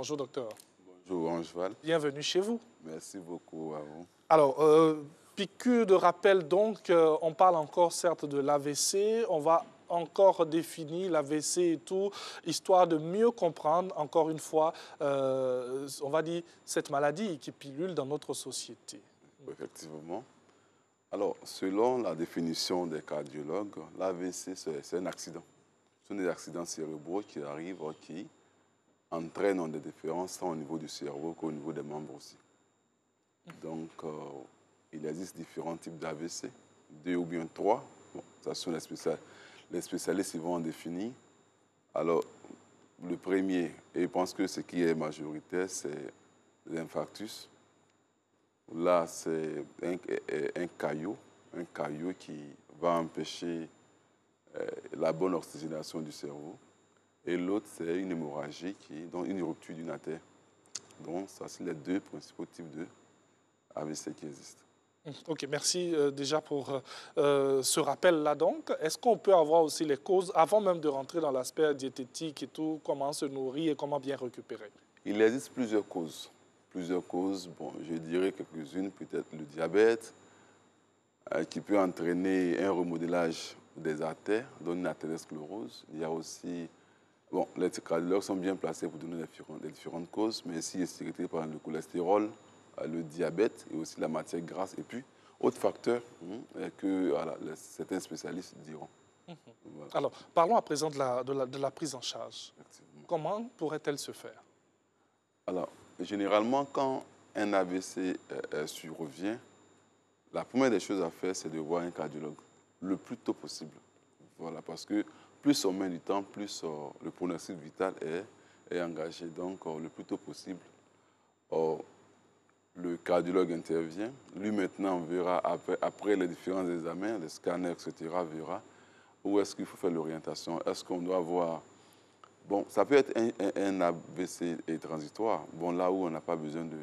Bonjour, docteur. Bonjour, Angeval. Bienvenue chez vous. Merci beaucoup à vous. Alors, piqûre de rappel, donc, on parle encore certes de l'AVC, on va encore définir l'AVC et tout, histoire de mieux comprendre, encore une fois, on va dire, cette maladie qui pilule dans notre société. Effectivement. Alors, selon la définition des cardiologues, l'AVC, c'est un accident. Ce sont des accidents cérébraux qui arrivent, qui entraînent des différences tant au niveau du cerveau qu'au niveau des membres aussi. Donc, il existe différents types d'AVC, 2 ou bien 3. Bon, ça sont les spécialistes qui vont en définir. Alors, le premier, et je pense que ce qui est majoritaire, c'est l'infarctus. Là, c'est un caillot qui va empêcher la bonne oxygénation du cerveau. Et l'autre, c'est une hémorragie, donc une rupture d'une artère. Donc, ça, c'est les deux principaux types de AVC qui existent. Ok, merci déjà pour ce rappel-là. Donc, est-ce qu'on peut avoir aussi les causes, avant même de rentrer dans l'aspect diététique et tout, comment se nourrir et comment bien récupérer? Il existe plusieurs causes. Plusieurs causes, bon, je dirais quelques-unes, peut-être le diabète, qui peut entraîner un remodelage des artères, donner une artériosclérose. Il y a aussi, bon, les cardiologues sont bien placés pour donner les différentes causes, mais ici, il est sécrété par le cholestérol, le diabète et aussi la matière grasse. Et puis, autres facteurs que voilà, certains spécialistes diront. Voilà. Alors, parlons à présent de la prise en charge. Comment pourrait-elle se faire? Alors, généralement, quand un AVC survient, la première des choses à faire, c'est de voir un cardiologue le plus tôt possible. Voilà, parce que plus on met du temps, plus le pronostic vital est engagé. Donc, le plus tôt possible, le cardiologue intervient. Lui, maintenant, on verra, après les différents examens, les scanners, etc., verra où est-ce qu'il faut faire l'orientation. Est-ce qu'on doit voir... Bon, ça peut être un AVC transitoire, bon, là où on n'a pas besoin de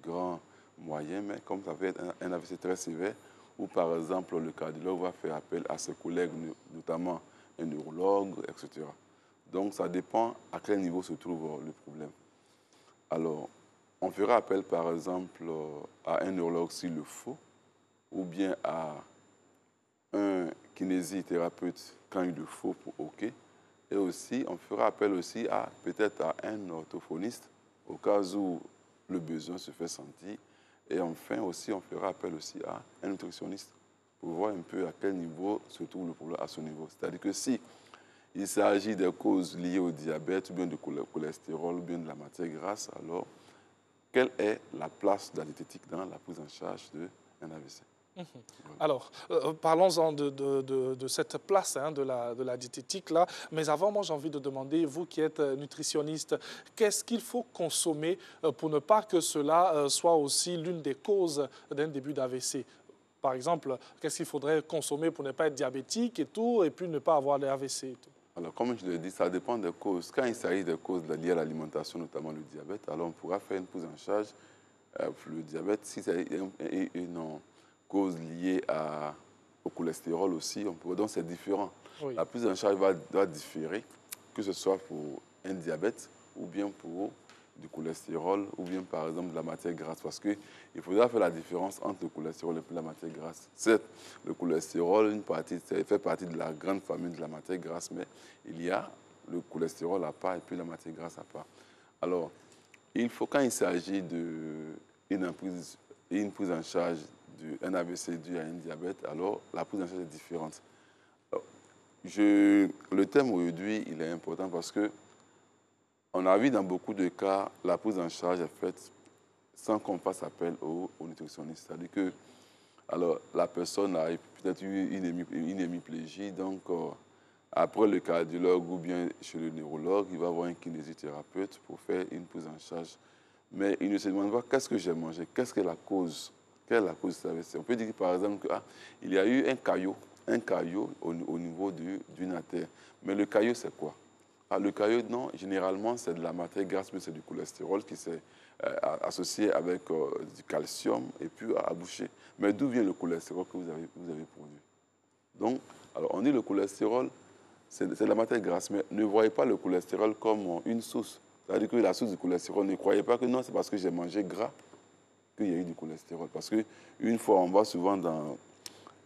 grands moyens, mais comme ça peut être un AVC très sévère, où par exemple le cardiologue va faire appel à ses collègues, notamment un neurologue, etc. Donc ça dépend à quel niveau se trouve le problème. Alors, on fera appel par exemple à un neurologue s'il le faut, ou bien à un kinésithérapeute quand il le faut pour OK. Et aussi, on fera appel aussi à peut-être à un orthophoniste au cas où le besoin se fait sentir. Et enfin aussi, on fera appel aussi à un nutritionniste pour voir un peu à quel niveau se trouve le problème à ce niveau. C'est-à-dire que si il s'agit de causes liées au diabète, ou bien du cholestérol, ou bien de la matière grasse, alors quelle est la place de la diététique dans la prise en charge d'un AVC? Alors, parlons-en de cette place de la diététique là. Mais avant, moi, j'ai envie de demander, vous qui êtes nutritionniste, qu'est-ce qu'il faut consommer pour ne pas que cela soit aussi l'une des causes d'un début d'AVC? Par exemple, qu'est-ce qu'il faudrait consommer pour ne pas être diabétique et tout, et puis ne pas avoir d'AVC et tout? Alors, comme je l'ai dit, ça dépend des causes. Quand il s'agit des causes liées à l'alimentation, notamment le diabète, alors on pourra faire une prise en charge pour le diabète. Si c'est une cause liée au cholestérol aussi, on pourrait, donc c'est différent. Oui. La prise en charge doit différer, que ce soit pour un diabète ou bien pour du cholestérol ou bien par exemple de la matière grasse, parce qu'il faudra faire la différence entre le cholestérol et puis la matière grasse. Certes, le cholestérol, une partie, ça fait partie de la grande famille de la matière grasse, mais il y a le cholestérol à part et puis la matière grasse à part. Alors, il faut, quand il s'agit d'une prise en charge d'un AVC dû à un diabète, alors la prise en charge est différente. Alors, le thème aujourd'hui, il est important parce que on a vu dans beaucoup de cas, la prise en charge est faite sans qu'on fasse appel au nutritionniste. C'est-à-dire que alors, la personne a peut-être eu une hémiplégie, donc après le cardiologue ou bien chez le neurologue, il va voir un kinésithérapeute pour faire une prise en charge. Mais il ne se demande pas qu'est-ce que j'ai mangé, qu'est-ce que la cause, quelle est la cause de cet AVC. On peut dire par exemple qu'il y a eu un caillot au niveau d'une artère. Mais le caillot, c'est quoi? Le caillot, non, généralement, c'est de la matière grasse, mais c'est du cholestérol qui s'est associé avec du calcium et puis à boucher. Mais d'où vient le cholestérol que vous avez produit? Donc, alors on dit le cholestérol, c'est de la matière grasse, mais ne voyez pas le cholestérol comme une source. C'est-à-dire que la source du cholestérol, ne croyez pas que non, c'est parce que j'ai mangé gras qu'il y a eu du cholestérol. Parce qu'une fois, on voit souvent dans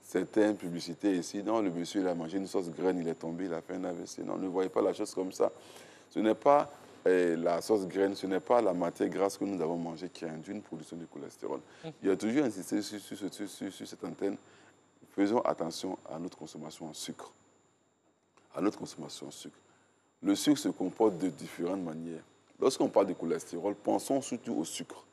certaines publicités ici, non, le monsieur il a mangé une sauce graine, il est tombé, il a fait un AVC. Non, ne voyez pas la chose comme ça. Ce n'est pas la sauce graine, ce n'est pas la matière grasse que nous avons mangée qui a induit une production de cholestérol. Il y a toujours insisté sur cette antenne. Faisons attention à notre consommation en sucre. À notre consommation en sucre. Le sucre se comporte de différentes manières. Lorsqu'on parle de cholestérol, pensons surtout au sucre.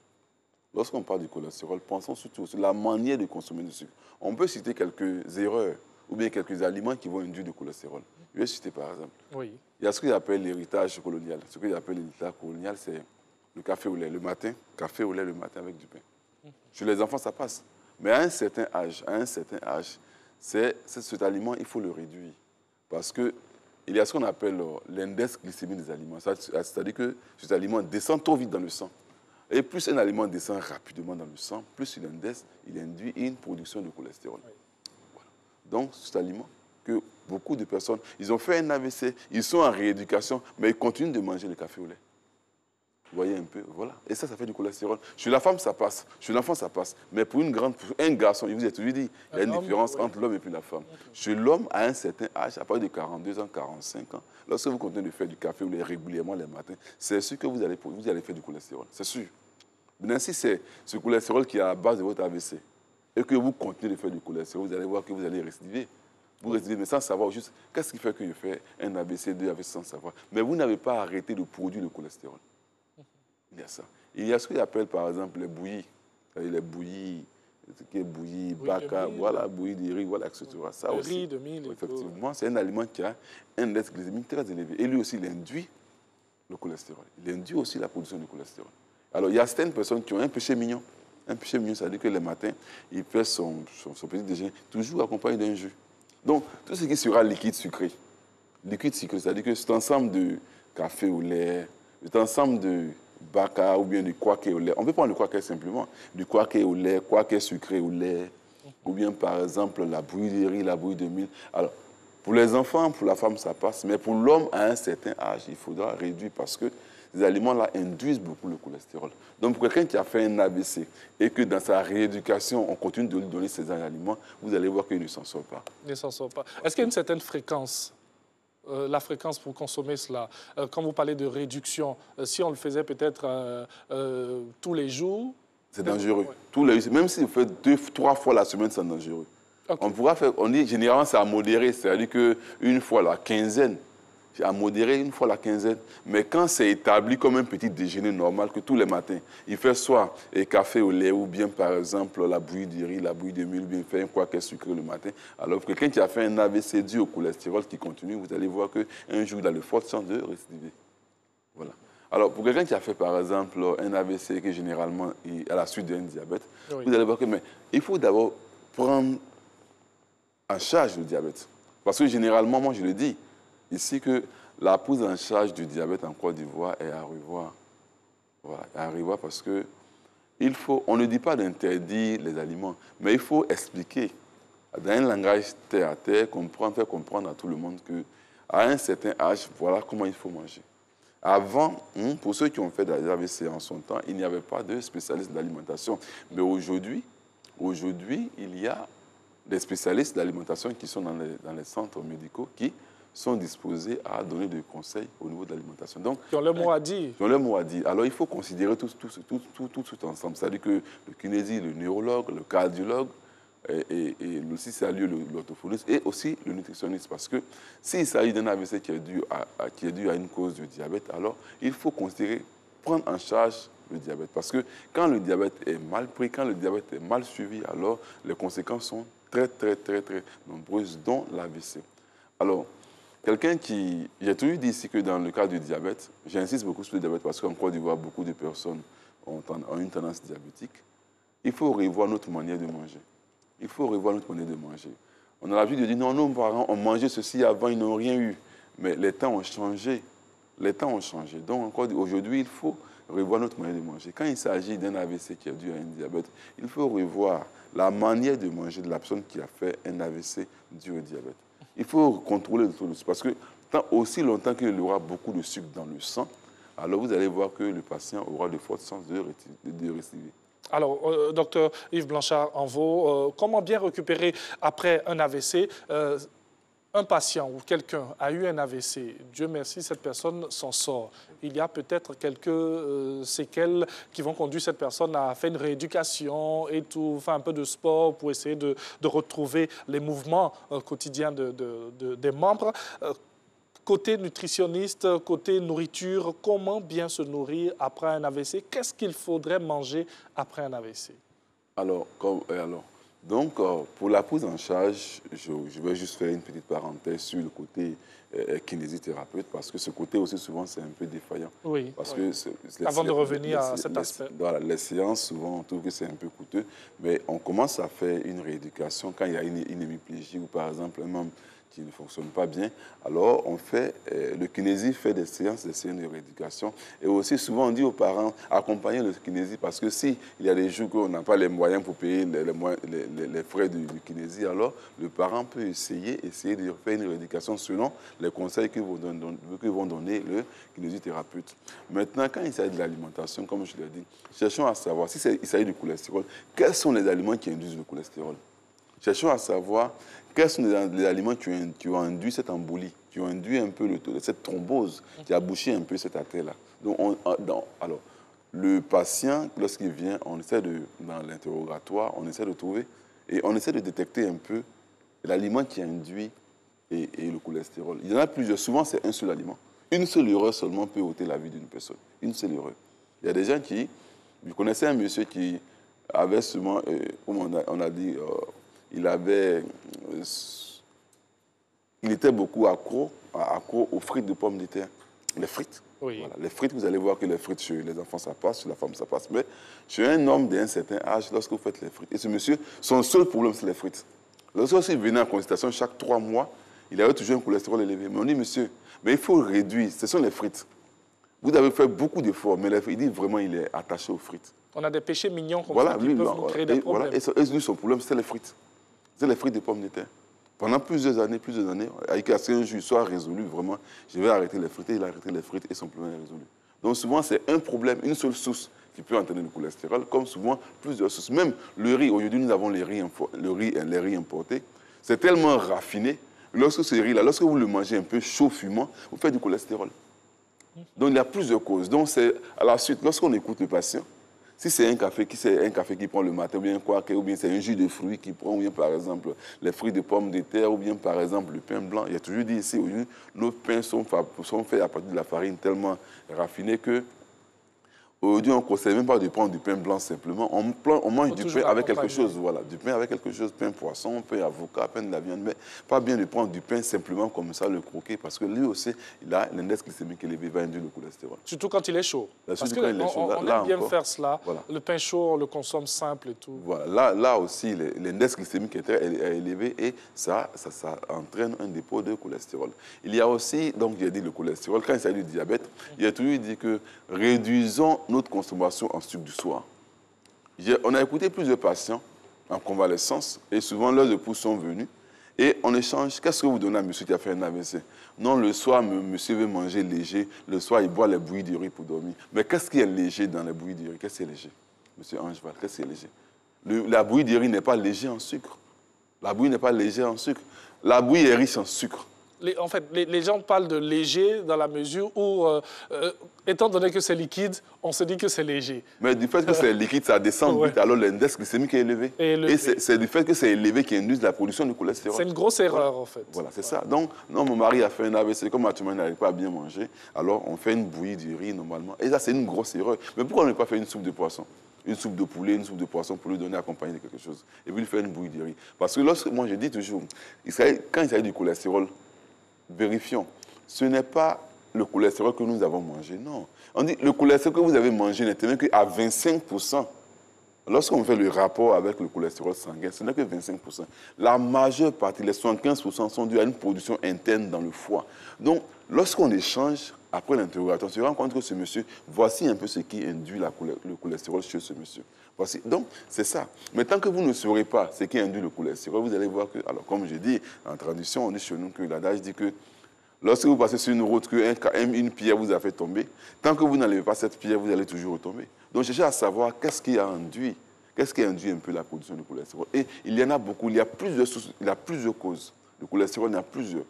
Lorsqu'on parle du cholestérol, pensons surtout à la manière de consommer du sucre. On peut citer quelques erreurs ou bien quelques aliments qui vont induire du cholestérol. Je vais citer par exemple. Oui. Il y a ce qu'on appelle l'héritage colonial. Ce qu'on appelle l'héritage colonial, c'est le café au lait le matin, café au lait le matin avec du pain. Chez les enfants, ça passe. Mais à un certain âge, cet aliment, il faut le réduire. Parce qu'il y a ce qu'on appelle l'index glycémique des aliments. C'est-à-dire que cet aliment descend trop vite dans le sang. Et plus un aliment descend rapidement dans le sang, plus il induit une production de cholestérol. Oui. Voilà. Donc, cet aliment que beaucoup de personnes, ils ont fait un AVC, ils sont en rééducation, mais ils continuent de manger le café au lait. Vous voyez un peu, voilà. Et ça fait du cholestérol. Chez la femme, ça passe. Chez l'enfant, ça passe. Mais pour un garçon, il vous a toujours dit, il y a une différence entre l'homme et puis la femme. Okay. Chez l'homme, à un certain âge, à partir de 42 ans, 45 ans, lorsque vous continuez de faire du café au lait régulièrement les matins, c'est sûr que vous allez faire du cholestérol. C'est sûr. Maintenant, si c'est ce cholestérol qui est à la base de votre AVC et que vous continuez de faire du cholestérol, vous allez voir que vous allez récidiver. Vous récidivez, mais sans savoir juste qu'est-ce qui fait que je fais un AVC, 2 AVC sans savoir. Mais vous n'avez pas arrêté de produire le cholestérol. Il y a ça. Il y a ce qu'on appelle par exemple les bouillies. Les bouillies, ce qui est bouillie, baka, voilà, bouillie de riz, voilà, etc. Ça le aussi, riz, de mil. Effectivement, c'est un aliment qui a un index glycémique très élevé. Et lui aussi, il induit le cholestérol. Il induit aussi la production de cholestérol. Alors, il y a certaines personnes qui ont un péché mignon. Un péché mignon, ça veut dire que le matin, il fait son petit déjeuner, toujours accompagné d'un jus. Donc, tout ce qui sera liquide sucré, c'est-à-dire que cet ensemble de café au lait, cet ensemble de baka ou bien du kwaké au lait. On peut prendre le kwaké simplement. Du kwaké au lait, kwaké sucré au lait. Ou bien, par exemple, la bouillie de riz, la bouillie de mil. Alors, pour les enfants, pour la femme, ça passe. Mais pour l'homme, à un certain âge, il faudra réduire parce que ces aliments-là induisent beaucoup le cholestérol. Donc, pour quelqu'un qui a fait un AVC et que dans sa rééducation, on continue de lui donner ces aliments, vous allez voir qu'il ne s'en sort pas. Il ne s'en sort pas. Est-ce qu'il y a une certaine fréquence la fréquence pour consommer cela. Quand vous parlez de réduction, si on le faisait peut-être tous les jours... C'est dangereux. Ouais. Tous les, même si vous faites 2-3 fois la semaine, c'est dangereux. Okay. On pourra faire, on dit généralement c'est à modérer, c'est-à-dire qu'une fois la quinzaine, à modérer une fois la quinzaine. Mais quand c'est établi comme un petit déjeuner normal, que tous les matins, il fait soit un café au lait ou bien par exemple la bouillie de riz, la bouillie de mil, ou bien faire un quoi qu'est sucré le matin. Alors quelqu'un qui a fait un AVC dû au cholestérol qui continue, vous allez voir qu'un jour il a de fortes chances de récidiver. Voilà. Alors pour quelqu'un qui a fait par exemple un AVC qui généralement est à la suite d'un diabète, oui, vous allez voir que mais il faut d'abord prendre en charge le diabète. Parce que généralement, moi je le dis, ici que la prise en charge du diabète en Côte d'Ivoire est à revoir. Voilà, à revoir parce que on ne dit pas d'interdire les aliments, mais il faut expliquer dans un langage terre à terre, faire comprendre à tout le monde qu'à un certain âge, voilà comment il faut manger. Avant, pour ceux qui ont fait des AVC en son temps, il n'y avait pas de spécialistes d'alimentation. Mais aujourd'hui, il y a des spécialistes d'alimentation qui sont dans les centres médicaux qui sont disposés à donner des conseils au niveau de l'alimentation. Donc, qui ont le mot à dire. Qui ont le mot à dire. Alors, il faut considérer tout ensemble. C'est-à-dire que le kinésiste, le neurologue, le cardiologue, et aussi, c'est lieu l'orthophoniste et aussi le nutritionniste. Parce que s'il s'agit d'un AVC qui est dû à une cause de diabète, alors il faut considérer, prendre en charge le diabète. Parce que quand le diabète est mal pris, quand le diabète est mal suivi, alors les conséquences sont très nombreuses, dont l'AVC. Alors, j'ai toujours dit ici que dans le cas du diabète, j'insiste beaucoup sur le diabète parce qu'en Côte d'Ivoire, beaucoup de personnes ont une tendance diabétique. Il faut revoir notre manière de manger. Il faut revoir notre manière de manger. On a l'habitude de dire, non, nos parents ont mangé ceci avant, ils n'ont rien eu. Mais les temps ont changé. Les temps ont changé. Donc, aujourd'hui, il faut revoir notre manière de manger. Quand il s'agit d'un AVC qui est dû à un diabète, il faut revoir la manière de manger de la personne qui a fait un AVC dû au diabète. Il faut contrôler le taux de sucre parce que aussi longtemps qu'il y aura beaucoup de sucre dans le sang, alors vous allez voir que le patient aura de fortes chances de récidiver. Alors, docteur Yves Blanchard-Envaux, comment bien récupérer après un AVC un patient ou quelqu'un a eu un AVC, Dieu merci, cette personne s'en sort. Il y a peut-être quelques séquelles qui vont conduire cette personne à faire une rééducation et tout, faire un peu de sport pour essayer de retrouver les mouvements quotidiens des membres. Côté nutritionniste, côté nourriture, comment bien se nourrir après un AVC? Qu'est-ce qu'il faudrait manger après un AVC? Donc, pour la prise en charge, je vais juste faire une petite parenthèse sur le côté kinésithérapeute, parce que ce côté aussi, souvent, c'est un peu défaillant. Oui. Parce oui. Avant de revenir à cet aspect. Voilà, les séances, souvent, on trouve que c'est un peu coûteux, mais on commence à faire une rééducation quand il y a une hémiplégie ou, par exemple, un membre qui ne fonctionne pas bien. Alors, on fait, le kinésie fait des séances de rééducation. Et aussi, souvent, on dit aux parents, accompagnez le kinésie, parce que s'il y a des jours qu'on n'a pas les moyens pour payer les frais du kinésie, alors le parent peut essayer de faire une rééducation selon les conseils que vont donner le kinésithérapeute. Maintenant, quand il s'agit de l'alimentation, comme je l'ai dit, cherchons à savoir, si il s'agit du cholestérol, quels sont les aliments qui induisent le cholestérol? Cherchons à savoir quels sont les aliments qui ont induit cette embolie, qui ont induit un peu cette thrombose, qui a bouché un peu cette artère-là. Donc, alors, le patient, lorsqu'il vient, on essaie dans l'interrogatoire, on essaie de trouver et on essaie de détecter un peu l'aliment qui induit et le cholestérol. Il y en a plusieurs. Souvent, c'est un seul aliment. Une seule erreur seulement peut ôter la vie d'une personne. Une seule erreur. Il y a des gens qui... Vous connaissez un monsieur qui avait souvent, comme on a dit... il était beaucoup accro aux frites de pommes de terre. Les frites. Oui. Voilà. Les frites, vous allez voir que les frites, chez les enfants, ça passe, chez la femme, ça passe. Mais chez un homme d'un certain âge, lorsque vous faites les frites, et ce monsieur, son seul problème, c'est les frites. Lorsqu'il venait en consultation chaque 3 mois, il avait toujours un cholestérol élevé. Mais on dit, monsieur, mais il faut réduire, ce sont les frites. Vous avez fait beaucoup d'efforts, mais il dit vraiment, il est attaché aux frites. On a des péchés mignons comme voilà, ça qui peuvent nous créer des problèmes. Et lui, son problème, c'est les frites. C'est les frites de pommes de terre. Pendant plusieurs années, avec un jour, il soit résolu, vraiment, je vais arrêter les frites, et il a arrêté les frites et son problème est résolu. Donc souvent, c'est un problème, une seule source qui peut entraîner le cholestérol, comme souvent plusieurs sources. Même le riz, aujourd'hui, nous avons les riz importés. C'est tellement raffiné, lorsque ce riz-là, lorsque vous le mangez un peu chaud, fumant, vous faites du cholestérol. Donc il y a plusieurs causes. Donc c'est à la suite, lorsqu'on écoute le patient, si c'est un café qui prend le matin, ou bien c'est un jus de fruits qui prend, ou bien par exemple les fruits de pommes de terre, ou bien par exemple le pain blanc. Il y a toujours dit ici, nos pains sont faits à partir de la farine tellement raffinée que aujourd'hui, on ne conseille même pas de prendre du pain blanc simplement. On mange du pain avec quelque chose, voilà. Du pain avec quelque chose, pain poisson, pain avocat, pain de la viande. Mais pas bien de prendre du pain simplement comme ça, le croquer, parce que lui aussi, il a l'index glycémique élevé, va induire le cholestérol. Surtout quand il est chaud. Parce qu'on aime bien faire cela. Voilà. Le pain chaud, on le consomme simple et tout. Voilà. Là aussi, l'index glycémique est élevé et ça entraîne un dépôt de cholestérol. Il y a aussi, donc j'ai dit le cholestérol, quand il s'agit du diabète, il a toujours dit que réduisons notre consommation en sucre du soir. On a écouté plusieurs patients en convalescence et souvent leurs époux sont venus et on échange. Qu'est-ce que vous donnez à monsieur qui a fait un AVC? Non, le soir, monsieur veut manger léger. Le soir, il boit les bouillies de riz pour dormir. Mais qu'est-ce qui est léger dans les bouillies de riz? Qu'est-ce qui est léger? Monsieur Angeval, qu'est-ce qui est léger? La bouillie de riz n'est pas légère en sucre. La bouillie n'est pas légère en sucre. La bouillie est riche en sucre. En fait, les gens parlent de léger dans la mesure où, étant donné que c'est liquide, on se dit que c'est léger. Mais du fait que c'est liquide, ça descend vite, alors l'index glycémique est élevé. Et c'est du fait que c'est élevé qui induit la production de cholestérol. C'est une grosse erreur, en fait. Voilà, c'est ça. Donc, non, mon mari a fait un AVC, comme actuellement il n'arrive pas à bien manger, alors on fait une bouillie de riz normalement. Et ça, c'est une grosse erreur. Mais pourquoi on n'a pas fait une soupe de poisson? Une soupe de poulet, une soupe de poisson pour lui donner accompagné de quelque chose. Et puis, il fait une bouillie de riz. Parce que moi, je dis toujours, quand il s'agit du cholestérol, vérifions. Ce n'est pas le cholestérol que nous avons mangé, non. On dit le cholestérol que vous avez mangé n'est tenu qu'à 25%. Lorsqu'on fait le rapport avec le cholestérol sanguin, ce n'est que 25%. La majeure partie, les 75%, sont dus à une production interne dans le foie. Donc, lorsqu'on échange, après l'interrogatoire, on se rend compte que ce monsieur, voici un peu ce qui induit le cholestérol chez ce monsieur. Voici. Donc, c'est ça. Mais tant que vous ne saurez pas ce qui induit le cholestérol, vous allez voir que, alors comme je dis, en traduction, on dit chez nous que l'adage dit que Lorsque vous passez sur une route, une pierre vous a fait tomber, tant que vous n'enlevez pas cette pierre, vous allez toujours retomber. Donc, cherchez à savoir qu'est-ce qui a induit un peu la production de cholestérol. Et il y en a beaucoup, il y a plusieurs causes. Le cholestérol, il y en a plusieurs.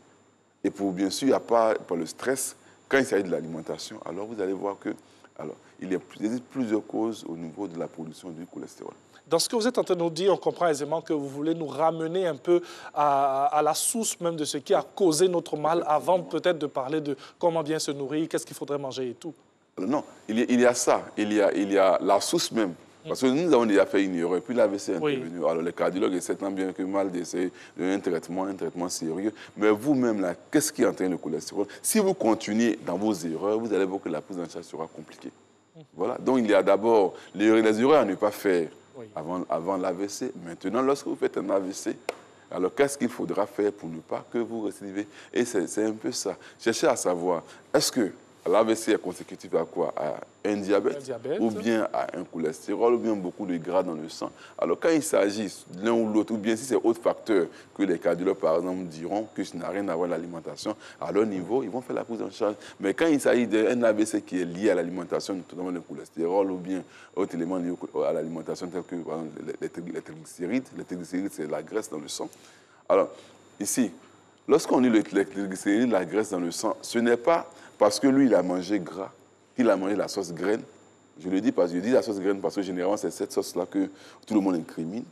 Et bien sûr, il n'y a pas par le stress. Quand il s'agit de l'alimentation, alors vous allez voir que il existe plusieurs causes au niveau de la production du cholestérol. Dans ce que vous êtes en train de nous dire, on comprend aisément que vous voulez nous ramener un peu à la source même de ce qui a causé notre mal avant peut-être de parler de comment bien se nourrir, qu'est-ce qu'il faudrait manger et tout. Non, il y a ça, il y a la source même. Parce que nous avons déjà fait une erreur, puis l'AVC est intervenu. Oui. Alors les cardiologues essaient tant bien que mal d'essayer un traitement sérieux. Mais vous-même, là, qu'est-ce qui entraîne le cholestérol? Si vous continuez dans vos erreurs, vous allez voir que la prise en charge sera compliquée. Voilà. Donc il y a d'abord les erreurs à ne pas faire avant l'AVC. Maintenant, lorsque vous faites un AVC, alors qu'est-ce qu'il faudra faire pour ne pas que vous récidivez? Et c'est un peu ça. Cherchez à savoir, est-ce que l'AVC est consécutif à quoi? À un diabète, ou bien à un cholestérol, ou bien beaucoup de gras dans le sang. Alors, quand il s'agit de l'un ou l'autre, ou bien si c'est autre facteur que les cardiologues, par exemple, diront que ça n'a rien à voir avec l'alimentation, à leur niveau, ils vont faire la prise en charge. Mais quand il s'agit d'un AVC qui est lié à l'alimentation, notamment le cholestérol, ou bien autres éléments liés à l'alimentation, tels que par exemple, les triglycérides. Les triglycérides, c'est la graisse dans le sang. Alors, ici, lorsqu'on dit les triglycérides, la graisse dans le sang, ce n'est pas parce que lui, il a mangé gras, qu'il a mangé la sauce graine. Je le dis parce que je dis la sauce graine parce que généralement, c'est cette sauce-là que tout le monde incrimine.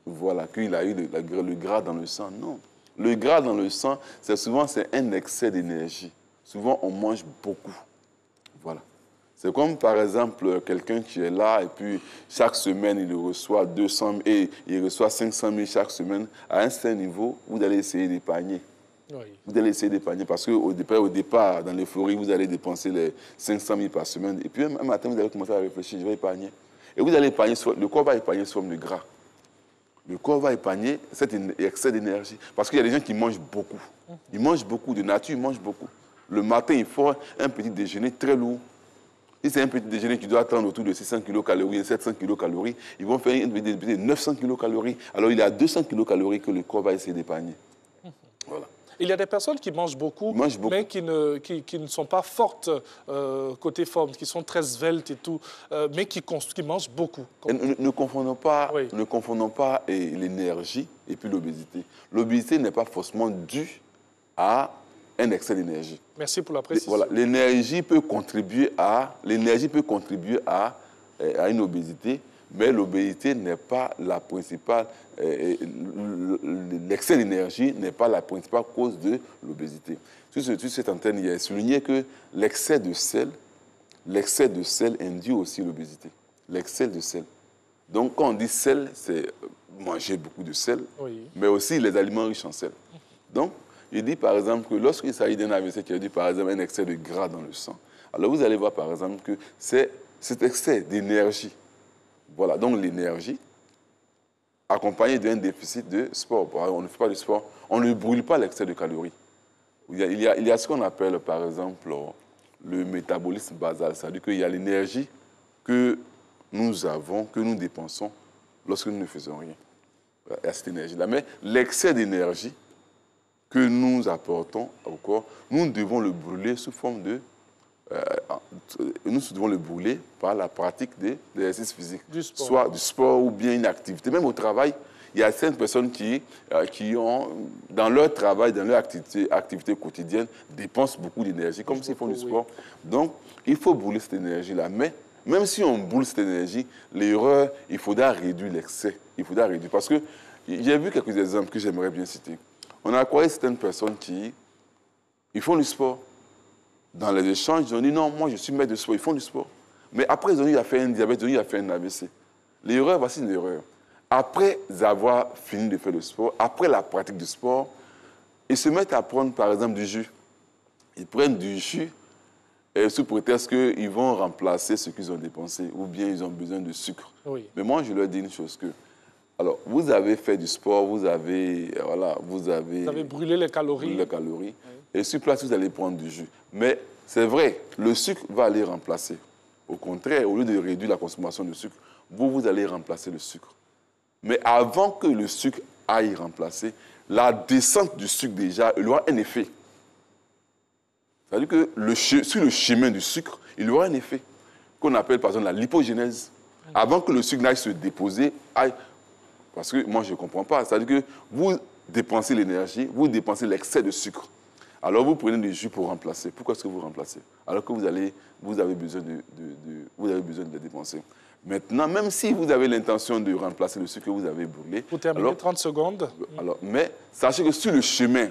Voilà, qu'il a eu le gras dans le sang. Non. Le gras dans le sang, c'est un excès d'énergie. Souvent, on mange beaucoup. Voilà. C'est comme, par exemple, quelqu'un qui est là et puis chaque semaine, il reçoit 200 000 et il reçoit 500 000 chaque semaine. À un certain niveau, vous allez essayer d'épargner. Oui. Vous allez essayer d'épargner parce qu'au départ, dans l'euphorie, vous allez dépenser les 500 000 par semaine. Et puis, un matin, vous allez commencer à réfléchir, je vais épargner. Et vous allez épargner, le corps va épargner sous forme de gras. Le corps va épargner cet excès d'énergie. Parce qu'il y a des gens qui mangent beaucoup. Ils mangent beaucoup, de nature, ils mangent beaucoup. Le matin, il faut un petit déjeuner très lourd. Si c'est un petit déjeuner qui doit attendre autour de 600 kcal, 700 kcal, ils vont faire un petit déjeuner de 900 kcal. Alors, il y a 200 kcal que le corps va essayer d'épargner. Voilà. Il y a des personnes qui mangent beaucoup, mais qui ne sont pas fortes côté forme, qui sont très sveltes et tout, mais qui mangent beaucoup. Ne confondons pas, l'énergie et puis l'obésité. L'obésité n'est pas forcément due à un excès d'énergie. Merci pour la précision. Voilà. L'énergie peut contribuer à une obésité, mais l'obésité n'est pas la principale, l'excès d'énergie n'est pas la principale cause de l'obésité. Sur cette antenne, il y a souligné que l'excès de sel induit aussi l'obésité. L'excès de sel. Donc, quand on dit sel, c'est manger beaucoup de sel, mais aussi les aliments riches en sel. Donc, il dit par exemple que lorsqu'il s'agit d'un AVC qui a dit par exemple un excès de gras dans le sang, alors vous allez voir par exemple que c'est cet excès d'énergie. Voilà, donc l'énergie accompagnée d'un déficit de sport. On ne fait pas de sport, on ne brûle pas l'excès de calories. Il y a ce qu'on appelle par exemple le métabolisme basal, c'est-à-dire qu'il y a l'énergie que nous avons, que nous dépensons lorsque nous ne faisons rien. Il y a cette énergie-là. Mais l'excès d'énergie que nous apportons au corps, nous devons le brûler sous forme de... nous devons le brûler par la pratique des exercices physiques. Soit du sport ou bien une activité. Même au travail, il y a certaines personnes qui ont, dans leur travail, dans leur activité quotidienne, dépensent beaucoup d'énergie, comme s'ils font du sport. Donc, il faut brûler cette énergie-là. Mais même si on brûle cette énergie, l'erreur, il faudra réduire l'excès. Il faudra réduire. Parce que j'ai vu quelques exemples que j'aimerais bien citer. On a croisé certaines personnes qui font du sport. Dans les échanges, ils ont dit non, moi je suis maître de sport, ils font du sport. Mais après, ils ont eu à faire un diabète, ils ont eu à faire un AVC. L'erreur, voici une erreur. Après avoir fini de faire le sport, après la pratique du sport, ils se mettent à prendre par exemple du jus. Ils prennent du jus sous prétexte qu'ils vont remplacer ce qu'ils ont dépensé ou bien ils ont besoin de sucre. Oui. Mais moi, je leur dis une chose que alors, vous avez fait du sport, vous avez brûlé les calories. Oui. Et sur place, vous allez prendre du jus. Mais c'est vrai, le sucre va aller remplacer. Au contraire, au lieu de réduire la consommation de sucre, vous allez remplacer le sucre. Mais avant que le sucre aille remplacer, la descente du sucre déjà, il aura un effet. C'est-à-dire que sur le chemin du sucre, il y aura un effet qu'on appelle par exemple la lipogénèse. Avant que le sucre n'aille se déposer, parce que moi je ne comprends pas, c'est-à-dire que vous dépensez l'énergie, vous dépensez l'excès de sucre. Alors vous prenez du jus pour remplacer. Pourquoi est-ce que vous remplacez? Alors que vous avez besoin de dépenser. Maintenant, même si vous avez l'intention de remplacer le sucre que vous avez brûlé... Pour terminer, 30 secondes. Alors, mais sachez que sur le chemin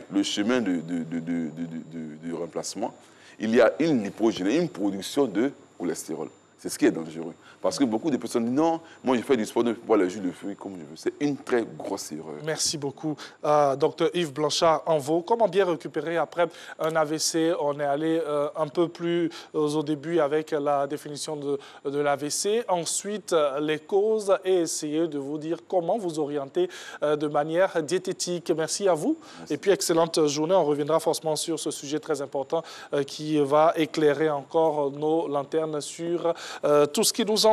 de remplacement, il y a une lipogénèse, une production de cholestérol. C'est ce qui est dangereux. Parce que beaucoup de personnes disent non, moi je fais du sport, je peux boire le jus de fruits comme je veux. C'est une très grosse erreur. Merci beaucoup. Dr Yves Blanchard-Envaux, comment bien récupérer après un AVC? On est allé un peu plus au début avec la définition de l'AVC. Ensuite, les causes et essayer de vous dire comment vous orienter de manière diététique. Merci à vous. Merci. Et puis, excellente journée. On reviendra forcément sur ce sujet très important qui va éclairer encore nos lanternes sur tout ce qui nous entoure.